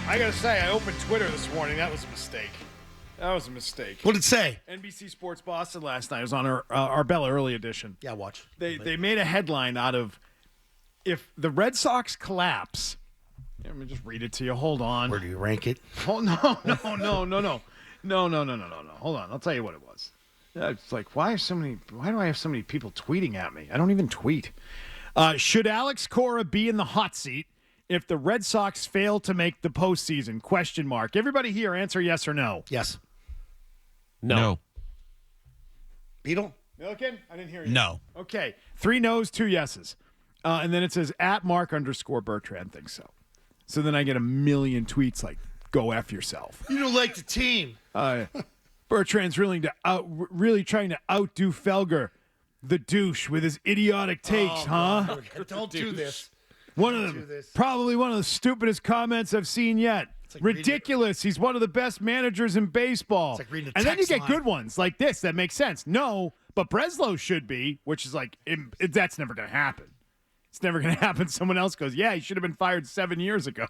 I gotta say, I opened Twitter this morning. That was a mistake. What did it say? NBC Sports Boston last night. It was on our Arbella Early Edition. Yeah, watch. They made a headline out of, if the Red Sox collapse. Let me just read it to you. Hold on. Where do you rank it? Oh, no. Hold on. I'll tell you what it was. It's like, why do I have so many people tweeting at me? I don't even tweet. Should Alex Cora be in the hot seat if the Red Sox fail to make the postseason? Question mark. Everybody here, answer yes or no. Yes. No. Beetle? Milliken? I didn't hear you. No. Okay. 3 no's, 2 yeses. And then it says, @Mark_Bertrand thinks so. So then I get a million tweets like, go F yourself. You don't like the team. Bertrand's really trying to outdo Felger, the douche, with his idiotic takes, huh? Don't do this. Probably one of the stupidest comments I've seen yet. Like ridiculous. He's one of the best managers in baseball. It's like reading a and then you text get line. good ones like this that make sense. No, but Breslow should be, which is like, that's never going to happen. It's never going to happen. Someone else goes, yeah, he should have been fired 7 years ago.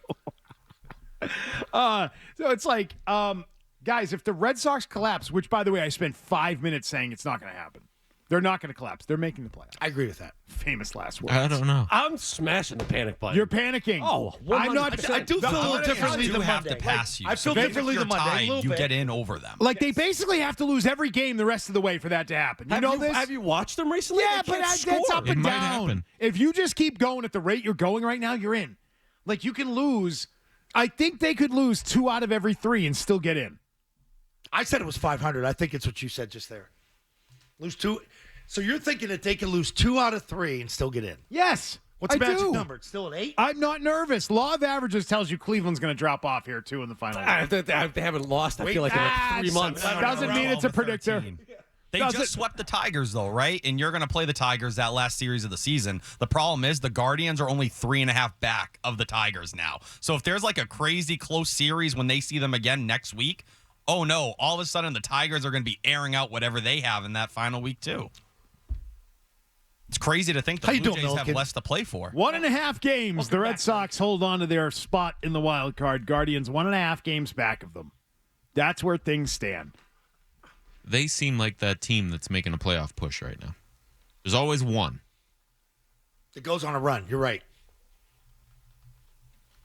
So it's like, guys, if the Red Sox collapse, which, by the way, I spent 5 minutes saying it's not going to happen. They're not going to collapse. They're making the playoffs. I agree with that. Famous last words. I don't know. I'm smashing the panic button. You're panicking. Oh, I'm not. 100%. I do feel a little differently do than have Monday. to pass you. I feel So differently if than you're Monday. tied, A little you bit. get in over them. Like, they basically have to lose every game the rest of the way for that to happen. You know this? Have you watched them recently? Yeah, They but can't that's score. up It and might down. happen. If you just keep going at the rate you're going right now, you're in. Like, you can lose. I think they could lose 2 out of every 3 and still get in. I said it was 500. I think it's what you said just there. Lose 2. So you're thinking that they can lose 2 out of 3 and still get in. Yes. What's the I magic do. number? It's still an 8? I'm not nervous. Law of averages tells you Cleveland's going to drop off here, too, in the final. They haven't lost, I feel like, in like 3 months. Doesn't mean it's a predictor. They Does just it- swept the Tigers, though, right? And you're going to play the Tigers that last series of the season. The problem is the Guardians are only 3.5 back of the Tigers now. So if there's like a crazy close series when they see them again next week, oh no, all of a sudden the Tigers are going to be airing out whatever they have in that final week, too. It's crazy to think the How you Blue doing, Jays have Milliken? less to play for. 1.5 games. The Red Sox hold on to their spot in the wild card. Guardians 1.5 games back of them. That's where things stand. They seem like that team that's making a playoff push right now. There's always one. It goes on a run. You're right.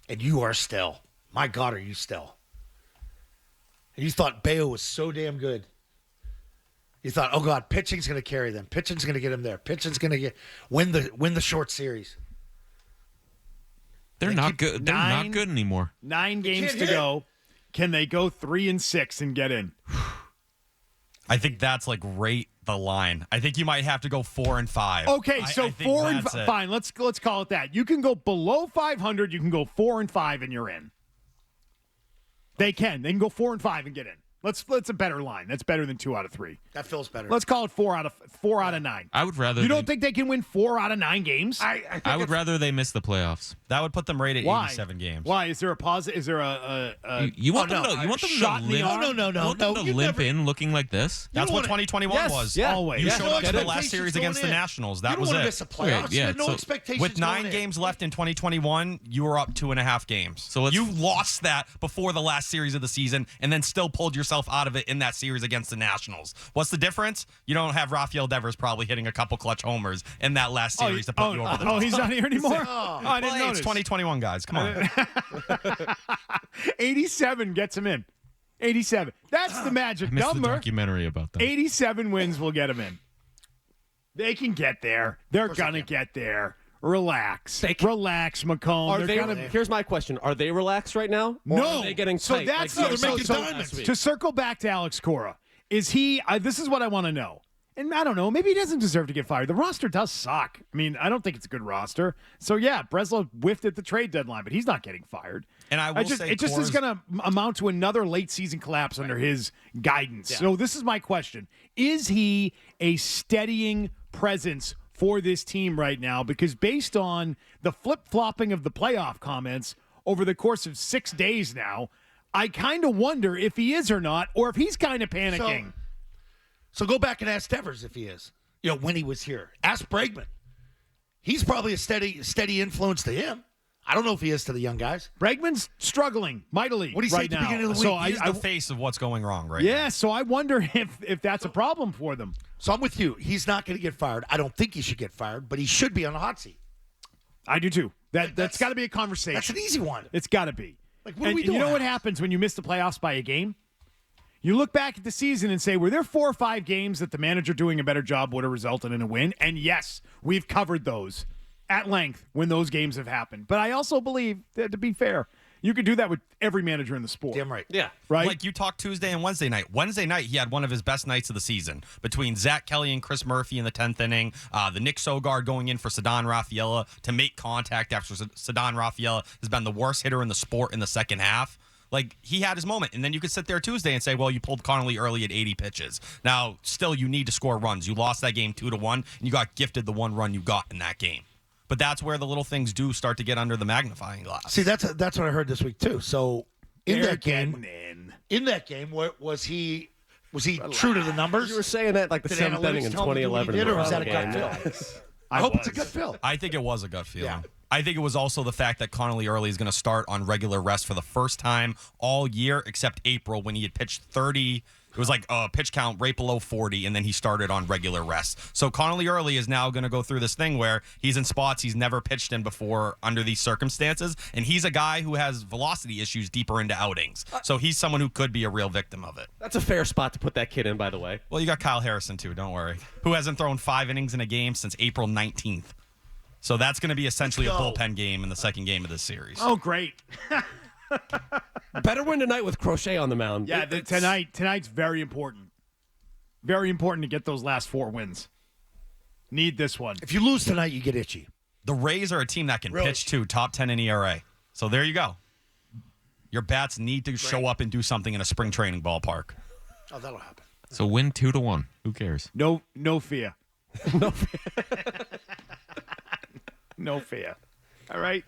And you are still. My God, are you still? And you thought Bayo was so damn good. You thought, oh God, pitching's going to carry them. Pitching's going to get them there. Pitching's going to win the short series. They're not good. They're not good anymore. 9 games can't to hit. go. Can they go 3-6 and get in? I think that's like right the line. I think you might have to go 4-5. Okay, so I think 4 and that's it. fine. Let's call it that. You can go below 500. You can go 4-5, and you're in. They can go 4-5 and get in. That's a better line. That's better than 2 out of 3. That feels better. Let's call it 4 out of 9. I would rather. You don't think they can win 4 out of 9 games? I would rather they miss the playoffs. That would put them right at Why? 87 games. Why? Is there a positive? Is there a You want no, them to? You want them shot to in the limp? arm? No. You want them to You limp never- in looking like this? That's don't what wanna- 2021 Yes, was. yeah. Always. You Yeah. showed No up to the last expectations series going against the in. Nationals. You That don't was want to it. miss the playoffs. Okay, yeah, You had no so expectations With 9 going in. games left in 2021, you were up 2.5 games. So let's- you lost that before the last series of the season and then still pulled yourself out of it in that series against the Nationals. What's the difference? You don't have Rafael Devers probably hitting a couple clutch homers in that last series to put you over the top. he's not here anymore? I didn't Well, hey, notice. it's 2021, guys. Come on. 87 gets him in. 87. That's the magic I missed the number. documentary about that. 87 wins will get him in. They can get there. They're going to get there. Relax. Relax, McKone. Are They're they? gonna, Here's my question: are they relaxed right now? Or No. are they getting So tight? that's like the- they're making so- diamonds. to circle back to Alex Cora. Is he this is what I want to know. And I don't know, maybe he doesn't deserve to get fired. The roster does suck. I mean, I don't think it's a good roster. So yeah, Breslow whiffed at the trade deadline, but he's not getting fired. And I will say it just is going to amount to another late season collapse under his guidance. Yeah. So this is my question. Is he a steadying presence for this team right now? Because based on the flip-flopping of the playoff comments over the course of 6 days now, I kind of wonder if he is or not, or if he's kind of panicking. So go back and ask Devers if he is. When he was here. Ask Bregman. He's probably a steady influence to him. I don't know if he is to the young guys. Bregman's struggling mightily What do you say right at the now. beginning of the So week? He's the face of what's going wrong right now. yeah, so I wonder if that's a problem for them. So I'm with you. He's not going to get fired. I don't think he should get fired, but he should be on the hot seat. I do too. That's got to be a conversation. That's an easy one. It's got to be. Like, what are we doing? You know what happens when you miss the playoffs by a game? You look back at the season and say, were there 4 or 5 games that the manager doing a better job would have resulted in a win? And yes, we've covered those at length when those games have happened. But I also believe that, to be fair, you could do that with every manager in the sport. Damn right. Yeah. Right? Like you talked Tuesday and Wednesday night. Wednesday night, he had one of his best nights of the season between Zach Kelly and Chris Murphy in the 10th inning. The Nick Sogard going in for Cedon Rafaela to make contact after Cedon Rafaela has been the worst hitter in the sport in the second half. Like, he had his moment. And then you could sit there Tuesday and say, well, you pulled Connolly early at 80 pitches. Now, still, you need to score runs. You lost that game 2-1, and you got gifted the one run you got in that game. But that's where the little things do start to get under the magnifying glass. See, that's what I heard this week too. So in They're that game, was he true to the numbers? You were saying that like the Did 7th inning analytics in tell him to do what he 2011. did, or was in the that a Royal gut game. feel? I hope it's a gut feel. I think it was a gut feeling. Yeah. I think it was also the fact that Connolly Early is going to start on regular rest for the first time all year, except April when he had pitched 30. It was like a pitch count right below 40, and then he started on regular rest. So Connolly Early is now going to go through this thing where he's in spots he's never pitched in before under these circumstances, and he's a guy who has velocity issues deeper into outings. So he's someone who could be a real victim of it. That's a fair spot to put that kid in, by the way. Well, you got Kyle Harrison, too, don't worry, who hasn't thrown 5 innings in a game since April 19th. So that's going to be essentially a bullpen game in the second game of this series. Oh, great. Better win tonight with Crochet on the mound. Yeah, tonight's very important. Very important to get those last 4 wins. Need this one. If you lose tonight, you get itchy. The Rays are a team that can pitch, too, top 10 in ERA. So there you go. Your bats need to show up and do something in a spring training ballpark. Oh, that'll happen. So win 2-1. Who cares? No fear. No fear. All right?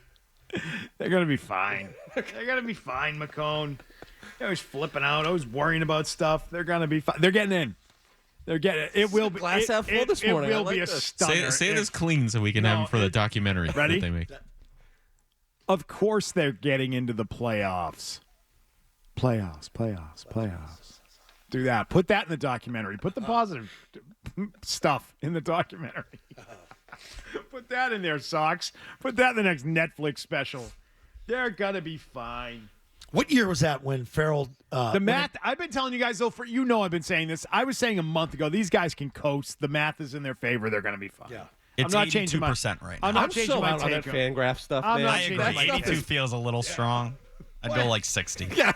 They're going to be fine. They're going to be fine, McKone. They're always flipping out, always worrying about stuff. They're going to be fine. They're getting in. They're getting it. Will be Glass half full this morning. It I will like be a this. stunner. Say this clean so we can have them for the documentary Ready? that they make. Of course they're getting into the playoffs. Playoffs. Do that. Put that in the documentary. Put the positive stuff in the documentary. Put that in there, Sox. Put that in the next Netflix special. They're going to be fine. What year was that when Farrell? The math, I've been telling you guys, though, I've been saying this. I was saying a month ago, these guys can coast. The math is in their favor. They're going to be fine. Yeah. It's I'm not changing 82% right now. I'm not I'm changing so my out on take. that Fangraph stuff, I'm man. not I changing agree. my take. 82 feels a little strong. I'd go like 60. Yeah.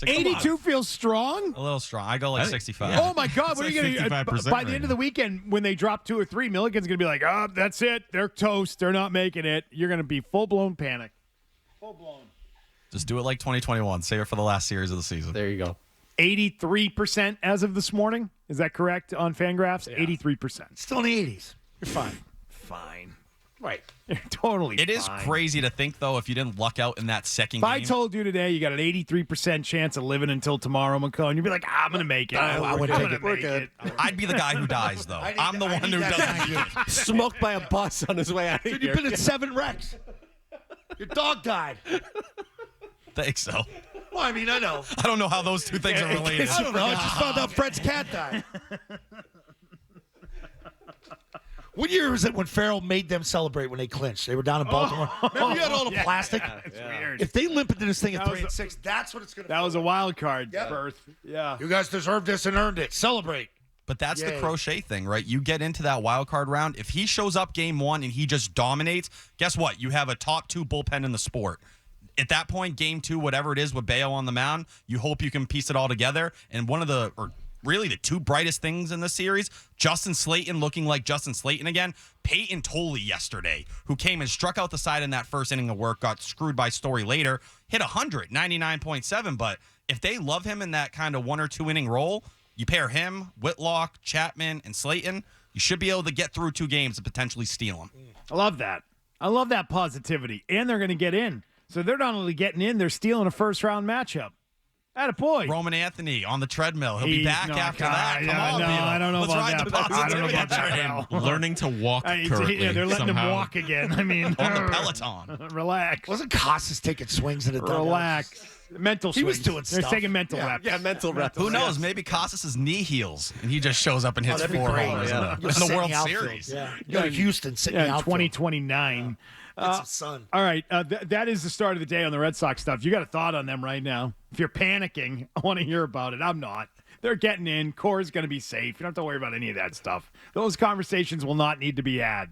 82 feels strong? A little strong. I go like 65. Oh, my God. What are you going to 55% by the right end of the weekend, when they drop 2 or 3, Milligan's going to be like, oh, that's it. They're toast. They're not making it. You're going to be full-blown panic. Full-blown. Just do it like 2021. Save it for the last series of the season. There you go. 83% as of this morning. Is that correct on Fangraphs? 83%. Still in the 80s. You're fine. Fine. Right. You're totally It is fine. crazy to think, though, if you didn't luck out in that second If game. I told you today you got an 83% chance of living until tomorrow, McKone, you'd be like, I'm going to make it. I would I'm take gonna it. We're make good. it. I'd be the guy who dies, though. I'm the one who doesn't. Smoked by a bus on his way out of Dude, here. you've been in 7 wrecks. Your dog died. think so. Well, I mean, I know. I don't know how those two things are related. I don't know. I just found out Fred's cat died. What year was it when Farrell made them celebrate when they clinched? They were down in Baltimore. Remember you had all the plastic? It's weird. If they limp into this thing at That was 3-6, that's what it's going to be. That was a wild card Yeah. berth. Yeah. You guys deserved this and earned it. Celebrate. But that's the Yay. Crochet thing, right? You get into that wild card round. If he shows up game 1 and he just dominates, guess what? You have a top 2 bullpen in the sport. At that point, game 2, whatever it is with Bayo on the mound, you hope you can piece it all together. And one of the, or really the 2 brightest things in this series, Justin Slayton looking like Justin Slayton again. Peyton Tolley yesterday, who came and struck out the side in that first inning of work, got screwed by Story later, hit 100, 99.7. But if they love him in that kind of 1 or 2 inning role, you pair him, Whitlock, Chapman, and Slayton, you should be able to get through 2 games and potentially steal them. I love that. I love that positivity. And they're going to get in. So they're not only getting in, they're stealing a first-round matchup. Attaboy. Roman Anthony on the treadmill. He'll be He's back not- after that. Come on, no, Vito. I don't know Let's about ride that. the I don't know positivity about that. train. No. Learning to walk They're currently. letting him somehow. walk again. I mean, On the Peloton. relax. Wasn't Costas taking swings in the dugout? Relax. Mental He was swings. doing They're stuff. taking mental Yeah. reps. Yeah, mental rep. Who knows? Maybe Costas' knee heals and he just shows up and hits that'd be 4 great. homers Yeah. in You'll the sit World outfield. Series. Yeah. Go to Houston, sit in Yeah, the in outfield. 2029. Get some sun. All right, that is the start of the day on the Red Sox stuff. You got a thought on them right now? If you're panicking, I want to hear about it. I'm not. They're getting in. Core's going to be safe. You don't have to worry about any of that stuff. Those conversations will not need to be had.